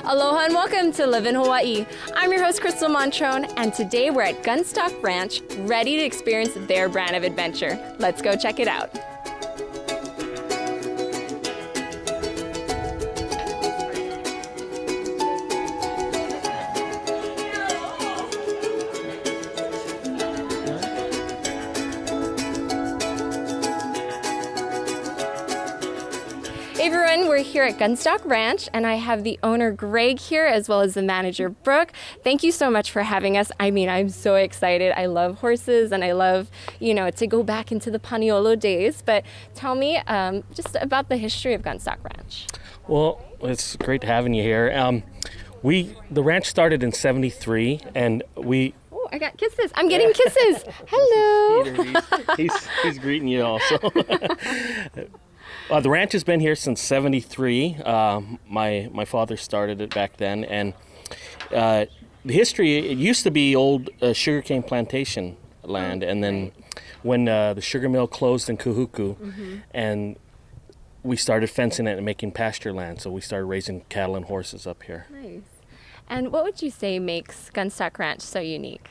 Aloha and welcome to Live in Hawaii. I'm your host, Crystal Montrone, and today we're at Gunstock Ranch, ready to experience their brand of adventure. Let's go check it out. Hey everyone, we're here at Gunstock Ranch and I have the owner Greg here as well as the manager Brooke. Thank you so much for having us. I mean, I'm so excited. I love horses and I love, to go back into the Paniolo days. But tell me just about the history of Gunstock Ranch. Well, it's great having you here. The ranch started in '73 and we... Oh, I got kisses. I'm getting kisses. Hello. He's greeting you also. The ranch has been here since '73. My father started it back then, and the history, it used to be old sugarcane plantation land, and then when the sugar mill closed in Kahuku, and we started fencing it and making pasture land, so we started raising cattle and horses up here. Nice. And what would you say makes Gunstock Ranch so unique?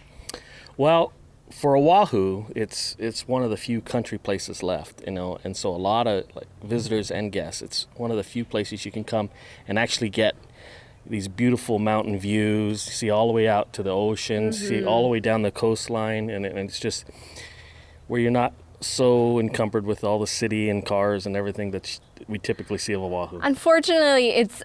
Well, for Oahu, it's one of the few country places left, and so a lot of visitors and guests, it's one of the few places you can come and actually get these beautiful mountain views, see all the way out to the ocean, see all the way down the coastline, and it's just where you're not so encumbered with all the city and cars and everything that we typically see of Oahu. Unfortunately, it's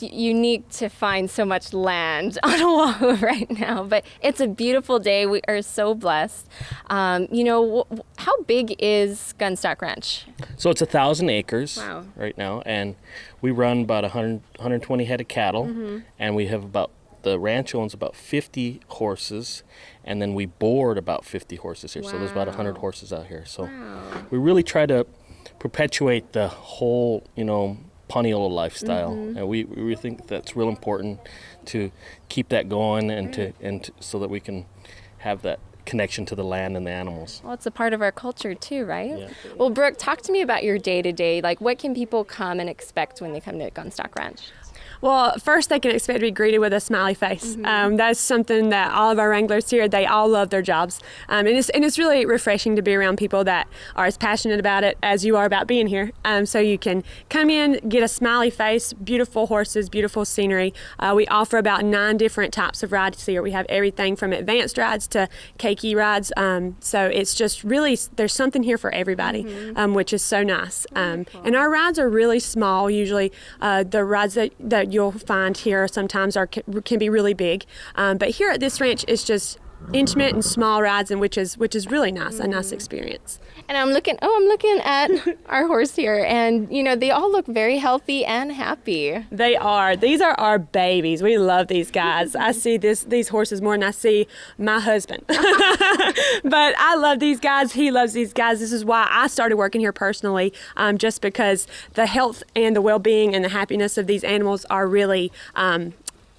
unique to find so much land on Oahu right now, but it's a beautiful day. We are so blessed. How big is Gunstock Ranch? So it's 1,000 acres right now, and we run about 120 head of cattle, and we have the ranch owns about 50 horses, and then we board about 50 horses here. So there's about 100 horses out here. So we really try to perpetuate the whole, Paniolo lifestyle, and we think that's real important to keep that going and so that we can have that connection to the land and the animals. Well, it's a part of our culture too, right? Yeah. Well, Brooke, talk to me about your day-to-day. Like, what can people come and expect when they come to Gunstock Ranch? Well, first they can expect to be greeted with a smiley face. That's something that all of our wranglers here, they all love their jobs. And it's really refreshing to be around people that are as passionate about it as you are about being here. So you can come in, get a smiley face, beautiful horses, beautiful scenery. We offer about 9 different types of rides here. We have everything from advanced rides to keiki rides. So it's just really, there's something here for everybody, which is so nice. And our rides are really small. Usually the rides that you'll find here sometimes can be really big, but here at this ranch it's just intimate and small rides, and which is really nice, a nice experience. And I'm looking at our horse here, and they all look very healthy and happy. They are. These are our babies. We love these guys. I see these horses more than I see my husband. But I love these guys. He loves these guys. This is why I started working here personally, just because the health and the well-being and the happiness of these animals are really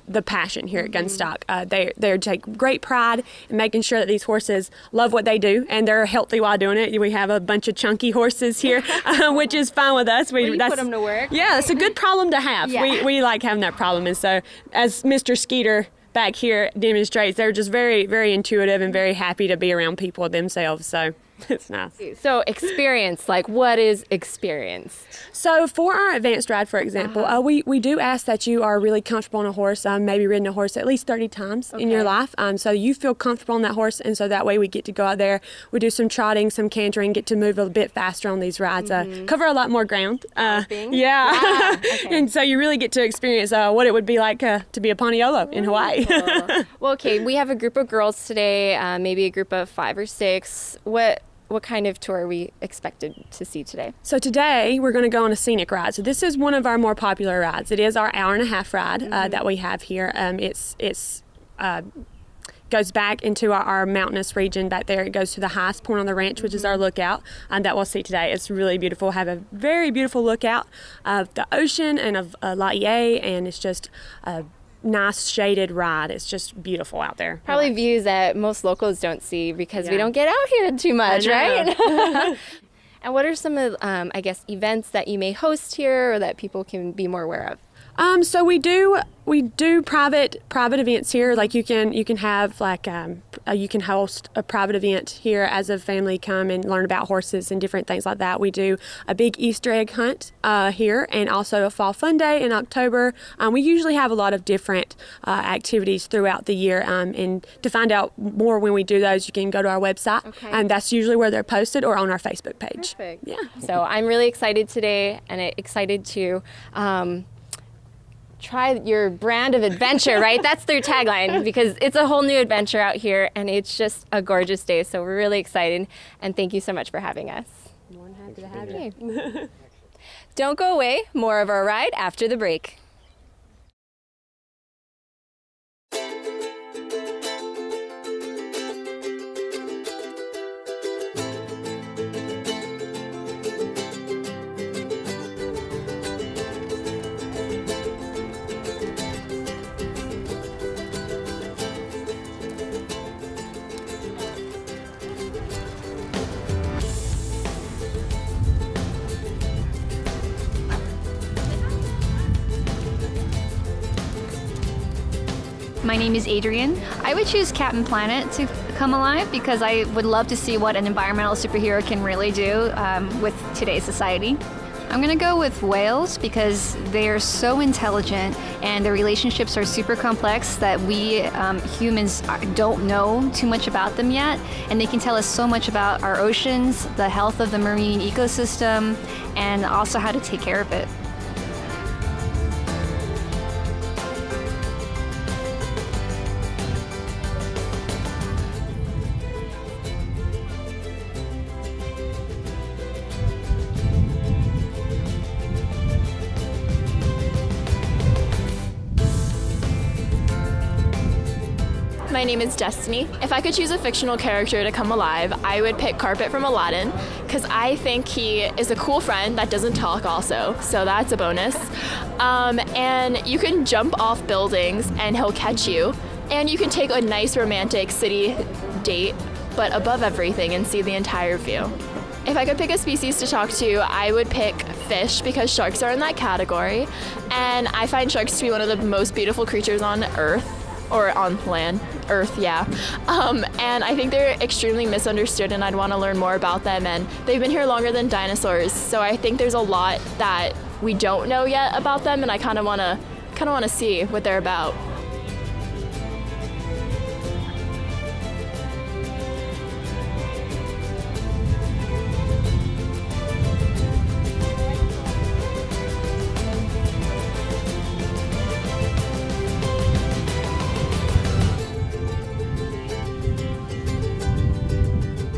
the passion here at Gunstock. They take great pride in making sure that these horses love what they do and they're healthy while doing it. We have a bunch of chunky horses here, which is fine with us. You put them to work. Yeah, it's a good problem to have. Yeah. We like having that problem, and so as Mr. Skeeter back here demonstrates, they're just very, very intuitive and very happy to be around people themselves. So it's nice. So experience, like what is experience? So for our advanced ride, for example, we do ask that you are really comfortable on a horse, maybe ridden a horse at least 30 times in your life. So you feel comfortable on that horse, and so that way we get to go out there, we do some trotting, some cantering, get to move a bit faster on these rides, cover a lot more ground. Yeah. Okay. And so you really get to experience what it would be like to be a Paniolo in Hawaii. Cool. Well, okay, we have a group of girls today, maybe a group of 5 or 6. What kind of tour are we expected to see today? So today we're going to go on a scenic ride. So this is one of our more popular rides. It is our hour-and-a-half ride that we have here. It's goes back into our mountainous region back there. It goes to the highest point on the ranch, which is our lookout, that we'll see today. It's really beautiful. Have a very beautiful lookout of the ocean and of Laie, and it's just nice shaded ride. It's just beautiful out there. Probably views that most locals don't see because we don't get out here too much, right? And what are some of, events that you may host here or that people can be more aware of? So we do private events here. Like you can have you can host a private event here as a family, come and learn about horses and different things like that. We do a big Easter egg hunt here, and also a fall fun day in October. We usually have a lot of different activities throughout the year. And to find out more when we do those, you can go to our website, and that's usually where they're posted, or on our Facebook page. Perfect. Yeah. So I'm really excited today, and excited to try your brand of adventure, right? That's their tagline, because it's a whole new adventure out here, and it's just a gorgeous day. So we're really excited, and thank you so much for having us. More than happy to have you. Don't go away. More of our ride after the break. My name is Adrian. I would choose Captain Planet to come alive because I would love to see what an environmental superhero can really do with today's society. I'm gonna go with whales because they're so intelligent and their relationships are super complex that we humans don't know too much about them yet, and they can tell us so much about our oceans, the health of the marine ecosystem, and also how to take care of it. My name is Destiny. If I could choose a fictional character to come alive, I would pick Carpet from Aladdin, because I think he is a cool friend that doesn't talk also, so that's a bonus. And you can jump off buildings and he'll catch you, and you can take a nice romantic city date, but above everything, and see the entire view. If I could pick a species to talk to, I would pick fish, because sharks are in that category, and I find sharks to be one of the most beautiful creatures on Earth. Or on land, Earth, yeah. And I think they're extremely misunderstood, and I'd want to learn more about them. And they've been here longer than dinosaurs, so I think there's a lot that we don't know yet about them, and I kind of want to see what they're about.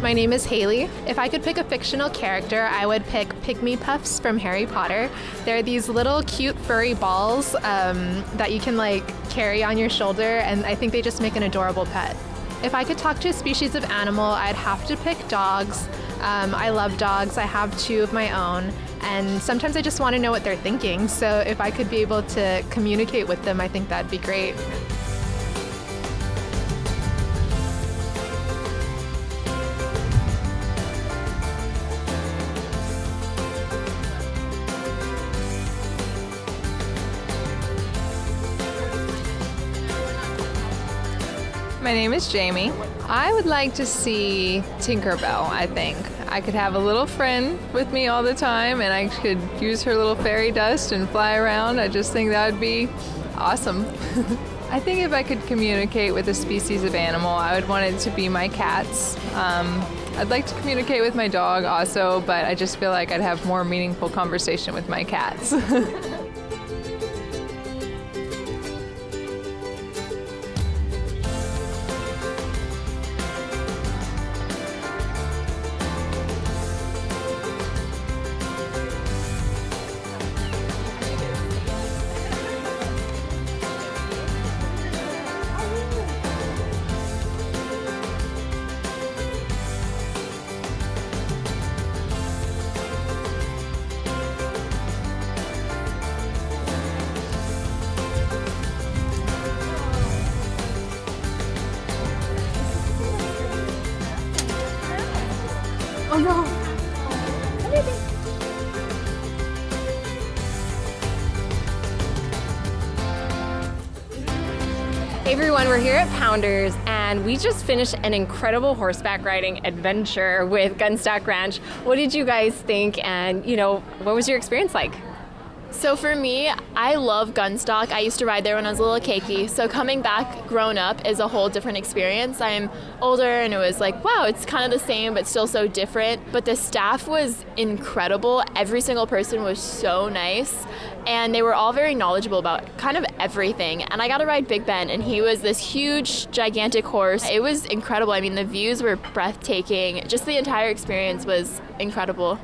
My name is Haley. If I could pick a fictional character, I would pick Pygmy Puffs from Harry Potter. They're these little cute furry balls that you can carry on your shoulder, and I think they just make an adorable pet. If I could talk to a species of animal, I'd have to pick dogs. I love dogs. I have 2 of my own, and sometimes I just want to know what they're thinking. So if I could be able to communicate with them, I think that'd be great. My name is Jamie. I would like to see Tinkerbell, I think. I could have a little friend with me all the time, and I could use her little fairy dust and fly around. I just think that would be awesome. I think if I could communicate with a species of animal, I would want it to be my cats. I'd like to communicate with my dog also, but I just feel like I'd have more meaningful conversation with my cats. Oh no! Everyone, we're here at Pounders, and we just finished an incredible horseback riding adventure with Gunstock Ranch. What did you guys think, and what was your experience like? So for me, I love Gunstock. I used to ride there when I was a little cakey. So coming back grown up is a whole different experience. I'm older and it was like, wow, it's kind of the same but still so different. But the staff was incredible. Every single person was so nice. And they were all very knowledgeable about kind of everything. And I got to ride Big Ben, and he was this huge, gigantic horse. It was incredible. I mean, the views were breathtaking. Just the entire experience was incredible.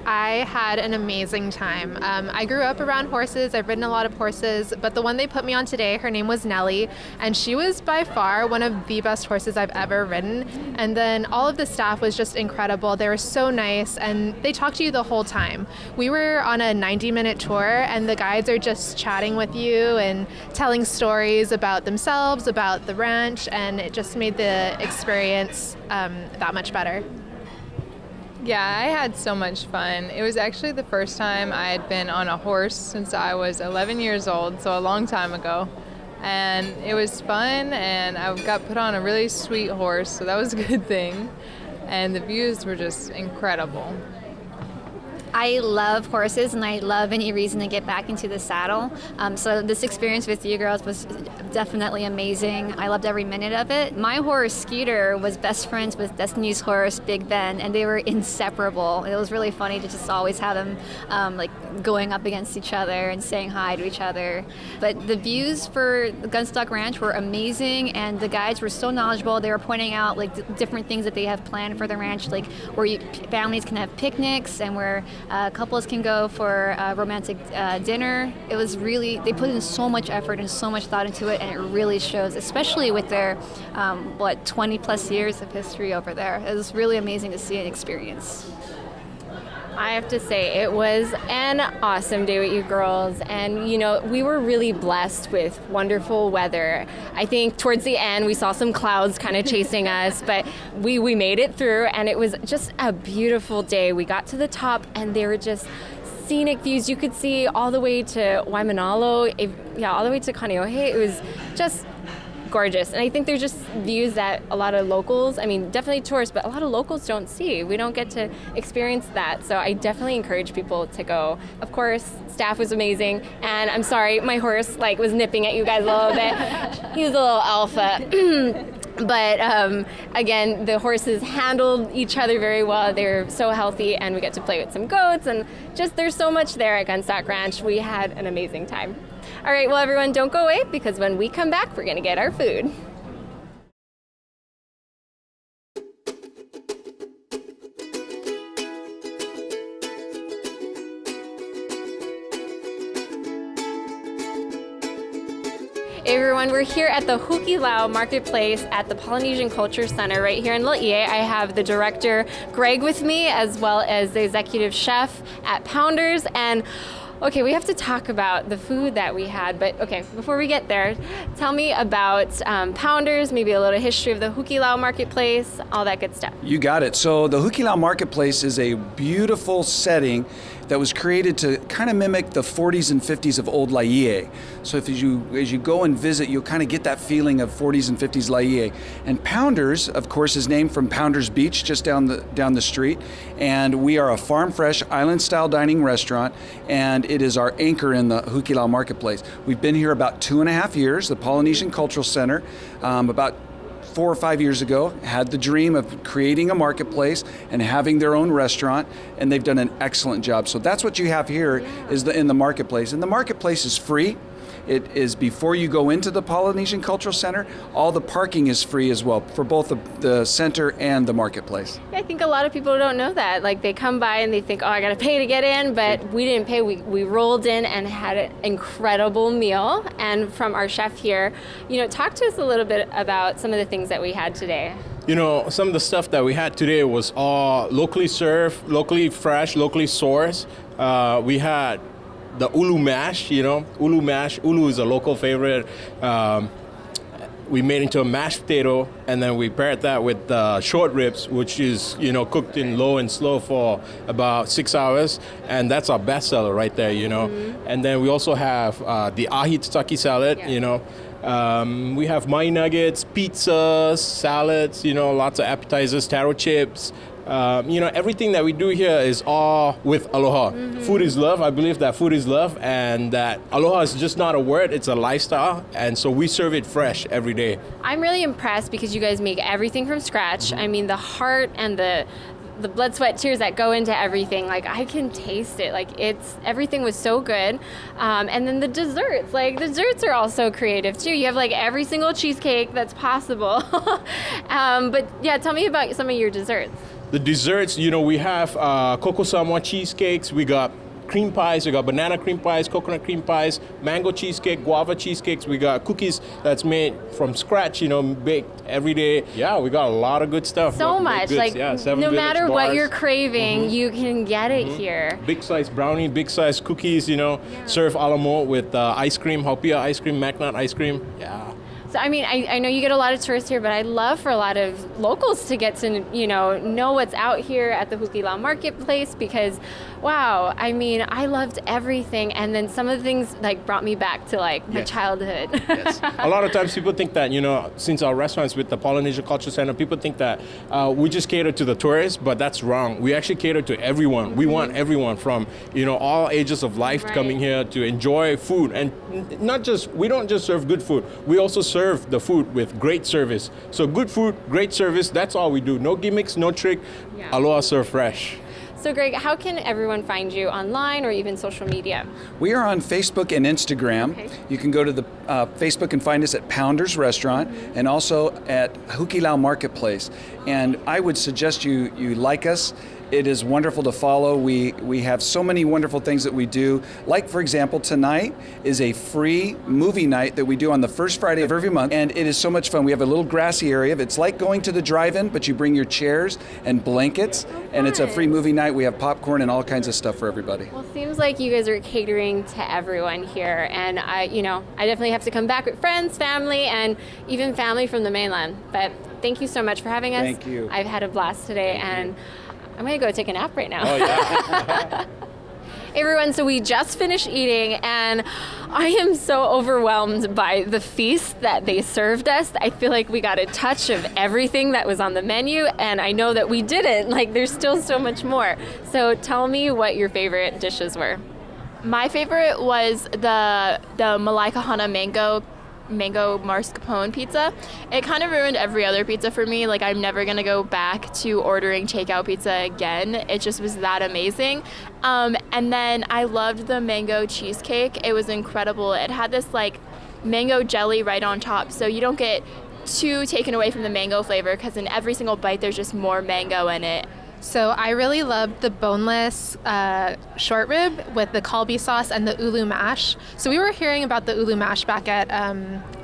I had an amazing time. I grew up around horses. I've ridden a lot of horses, but the one they put me on today, her name was Nellie, and she was by far one of the best horses I've ever ridden. And then all of the staff was just incredible. They were so nice, and they talked to you the whole time. We were on a 90-minute tour, and the guides are just chatting with you and telling stories about themselves, about the ranch, and it just made the experience that much better. Yeah, I had so much fun. It was actually the first time I had been on a horse since I was 11 years old, so a long time ago. And it was fun, and I got put on a really sweet horse, so that was a good thing. And the views were just incredible. I love horses, and I love any reason to get back into the saddle. So this experience with you girls was definitely amazing. I loved every minute of it. My horse, Skeeter, was best friends with Destiny's horse, Big Ben, and they were inseparable. It was really funny to just always have them going up against each other and saying hi to each other. But the views for Gunstock Ranch were amazing, and the guides were so knowledgeable. They were pointing out different things that they have planned for the ranch, like where families can have picnics and where couples can go for a romantic dinner. It was really, they put in so much effort and so much thought into it, and it really shows, especially with their 20 plus years of history over there. It was really amazing to see and experience. I have to say, it was an awesome day with you girls, and we were really blessed with wonderful weather. I think towards the end we saw some clouds kind of chasing us, but we made it through, and it was just a beautiful day. We got to the top, and they were just scenic views. You could see all the way to Waimanalo, all the way to Kaneohe. It was just gorgeous, and I think they're just views that a lot of locals, definitely tourists, but a lot of locals don't see. We don't get to experience that, so I definitely encourage people to go. Of course, staff was amazing, and I'm sorry, my horse was nipping at you guys a little bit. He was a little alpha. But again, the horses handled each other very well. They're so healthy, and we get to play with some goats, and just there's so much there at Gunstock Ranch. We had an amazing time. All right, well, everyone, don't go away, because when we come back, we're going to get our food. Hey everyone, we're here at the Hukilau Marketplace at the Polynesian Culture Center right here in Loi'e. I have the director, Greg, with me, as well as the executive chef at Pounders. And okay, we have to talk about the food that we had, but okay, before we get there, tell me about Pounders, maybe a little history of the Hukilau Marketplace, all that good stuff. You got it. So the Hukilau Marketplace is a beautiful setting that was created to kind of mimic the 40s and 50s of old Laie. So as you go and visit, you'll kind of get that feeling of 40s and 50s Laie. And Pounders, of course, is named from Pounders Beach, just down the street. And we are a farm fresh island-style dining restaurant, and it is our anchor in the Hukilau Marketplace. We've been here about 2.5 years. The Polynesian Cultural Center, about 4 or 5 years ago, had the dream of creating a marketplace and having their own restaurant, and they've done an excellent job. So that's what you have here is in the marketplace. And the marketplace is free. It is before you go into the Polynesian Cultural Center. All the parking is free as well for both the center and the marketplace. I think a lot of people don't know that. They come by and they think, oh, I got to pay to get in, but we didn't pay. We rolled in and had an incredible meal. And from our chef here, talk to us a little bit about some of the things that we had today. Some of the stuff that we had today was all locally served, locally fresh, locally sourced. We had the ulu mash, Ulu mash. Ulu is a local favorite we made into a mashed potato, and then we paired that with short ribs, which is, cooked in low and slow for about 6 hours, and that's our best seller right there, And then we also have the ahi tataki salad, we have mai nuggets, pizzas, salads, lots of appetizers, taro chips. Everything that we do here is all with aloha. Food is love. I believe that food is love, and that aloha is just not a word, it's a lifestyle. And so we serve it fresh every day. I'm really impressed because you guys make everything from scratch. I mean, the heart and the blood, sweat, tears that go into everything, like I can taste it. Like everything was so good. And then the desserts are also creative too. You have like every single cheesecake that's possible. But yeah, tell me about some of your desserts. The desserts, we have cocoa samoa cheesecakes. We got cream pies. We got banana cream pies, coconut cream pies, mango cheesecake, guava cheesecakes. We got cookies that's made from scratch, baked every day. Yeah, we got a lot of good stuff. So much. Like, no matter what you're craving, you can get it here. Big size brownie, big size cookies, serve a la mode with ice cream, haupia ice cream, McNut ice cream. Yeah. So, I mean, I know you get a lot of tourists here, but I'd love for a lot of locals to get to, know what's out here at the Hukilau Marketplace because, wow, I mean, I loved everything. And then some of the things, brought me back to, my childhood. Yes. A lot of times people think that, since our restaurants with the Polynesian Culture Center, people think that we just cater to the tourists, but that's wrong. We actually cater to everyone. We want everyone from, all ages of life coming here to enjoy food. And we don't just serve good food. We also serve the food with great service. So good food, great service, that's all we do. No gimmicks, no trick. Aloha serve fresh. So Greg, how can everyone find you online or even social media? We are on Facebook and Instagram. Okay. You can go to the Facebook and find us at Pounders Restaurant and also at Hukilau Marketplace. And I would suggest you like us. It is wonderful to follow. We have so many wonderful things that we do. Like, for example, tonight is a free movie night that we do on the first Friday of every month, and it is so much fun. We have a little grassy area. It's like going to the drive-in, but you bring your chairs and blankets, and it's a free movie night. We have popcorn and all kinds of stuff for everybody. Well, it seems like you guys are catering to everyone here, and I definitely have to come back with friends, family, and even family from the mainland. But thank you so much for having us. Thank you. I've had a blast today, and I'm going to go take a nap right now. Oh, yeah. Hey, everyone, so we just finished eating, and I am so overwhelmed by the feast that they served us. I feel like we got a touch of everything that was on the menu, and I know that we didn't. There's still so much more. So tell me what your favorite dishes were. My favorite was the Malai Kahana mango mascarpone pizza. It kind of ruined every other pizza for me. I'm never gonna go back to ordering takeout pizza again. It just was that amazing. And then I loved the mango cheesecake. It was incredible. It had this mango jelly right on top, so you don't get too taken away from the mango flavor because in every single bite there's just more mango in it. So I really loved the boneless short rib with the kalbi sauce and the ulu mash. So we were hearing about the ulu mash back at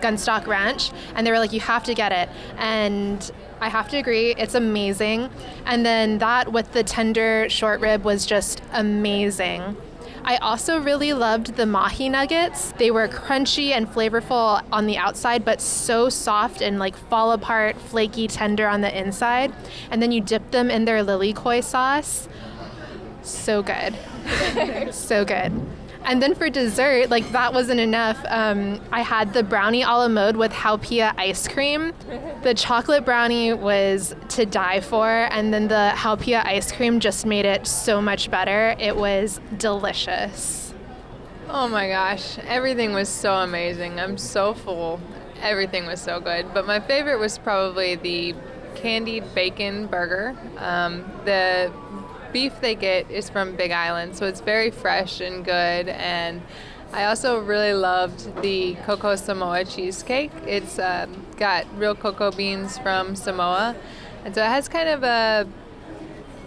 Gunstock Ranch, and they were like, you have to get it. And I have to agree, it's amazing. And then that with the tender short rib was just amazing. I also really loved the mahi nuggets. They were crunchy and flavorful on the outside, but so soft and fall apart, flaky, tender on the inside. And then you dip them in their lilikoi sauce. So good. So good. And then for dessert, that wasn't enough. I had the brownie a la mode with haupia ice cream. The chocolate brownie was to die for, and then the haupia ice cream just made it so much better. It was delicious. Oh my gosh, everything was so amazing. I'm so full. Everything was so good. But my favorite was probably the candied bacon burger. The beef they get is from Big Island, so it's very fresh and good. And I also really loved the cocoa Samoa cheesecake. It's got real cocoa beans from Samoa, and so it has kind of a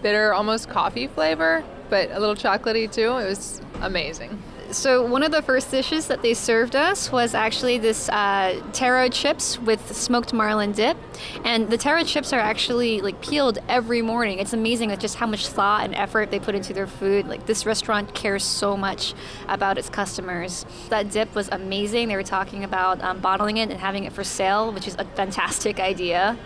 bitter, almost coffee flavor, but a little chocolatey too. It was amazing. So one of the first dishes that they served us was actually this taro chips with smoked marlin dip. And the taro chips are actually like peeled every morning. It's amazing like, just how much thought and effort they put into their food. Like this restaurant cares so much about its customers. That dip was amazing. They were talking about bottling it and having it for sale, which is a fantastic idea.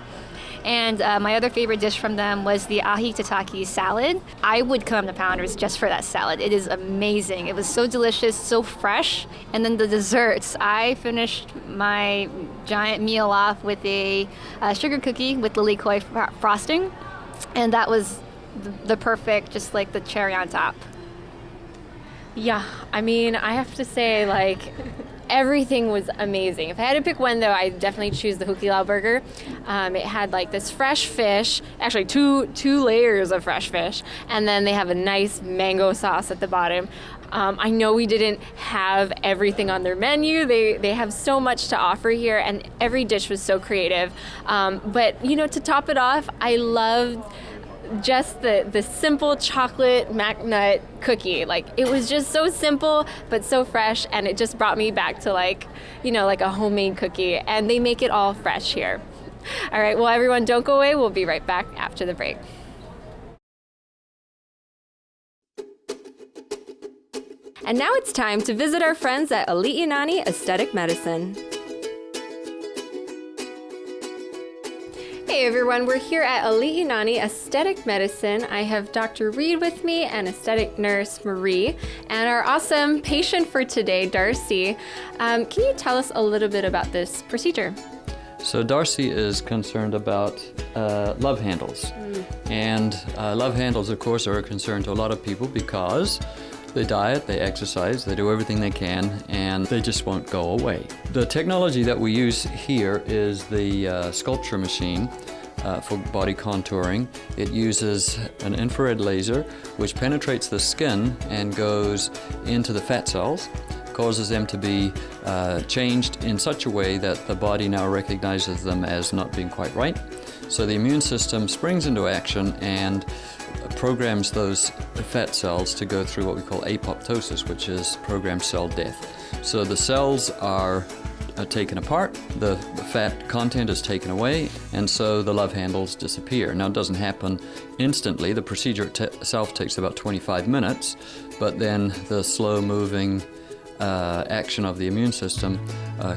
And my other favorite dish from them was the ahi tataki salad. I would come to Pounders just for that salad. It is amazing. It was so delicious, so fresh. And then the desserts. I finished my giant meal off with a sugar cookie with lilikoi frosting. And that was the perfect, just like the cherry on top. Yeah, I mean, I have to say, like, everything was amazing. If I had to pick one, though, I'd definitely choose the Hukilau burger. It had, like, this fresh fish, actually two layers of fresh fish, and then they have a nice mango sauce at the bottom. I know we didn't have everything on their menu. They have so much to offer here, and every dish was so creative. But, you know, to top it off, I loved just the simple chocolate McNut cookie. Like, it was just so simple but so fresh, and it just brought me back to, like, you know, like a homemade cookie. And they make it all fresh here. All right, well, everyone, don't go away. We'll be right back after the break. And now it's time to visit our friends at Ali'inani Aesthetic Medicine. Hey everyone, we're here at Ali'inani Aesthetic Medicine. I have Dr. Reed with me and aesthetic nurse Marie, and our awesome patient for today, Darcy. Can you tell us a little bit about this procedure? So Darcy is concerned about love handles. And love handles, of course, are a concern to a lot of people because they diet, they exercise, they do everything they can, and they just won't go away. The technology that we use here is the sculpture machine for body contouring. It uses an infrared laser which penetrates the skin and goes into the fat cells, causes them to be changed in such a way that the body now recognizes them as not being quite right. So the immune system springs into action and programs those fat cells to go through what we call apoptosis, which is programmed cell death. So the cells are taken apart, the fat content is taken away, and so the love handles disappear. Now, it doesn't happen instantly. The procedure itself takes about 25 minutes, but then the slow-moving action of the immune system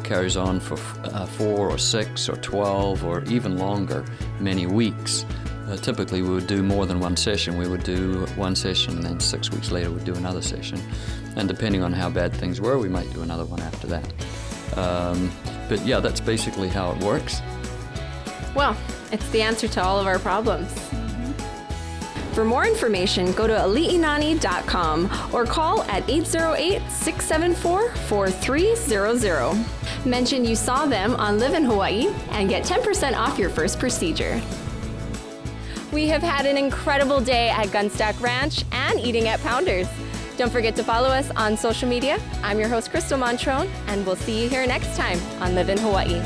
carries on for 4 or 6 or 12 or even longer, many weeks. Typically, we would do more than one session. We would do one session, and then 6 weeks later, we'd do another session. And depending on how bad things were, we might do another one after that. But yeah, that's basically how it works. Well, it's the answer to all of our problems. For more information, go to ali'inani.com or call at 808-674-4300. Mention you saw them on Livin, Hawaii, and get 10% off your first procedure. We have had an incredible day at Gunstock Ranch and eating at Pounders. Don't forget to follow us on social media. I'm your host, Crystal Montrone, and we'll see you here next time on Livin, Hawaii.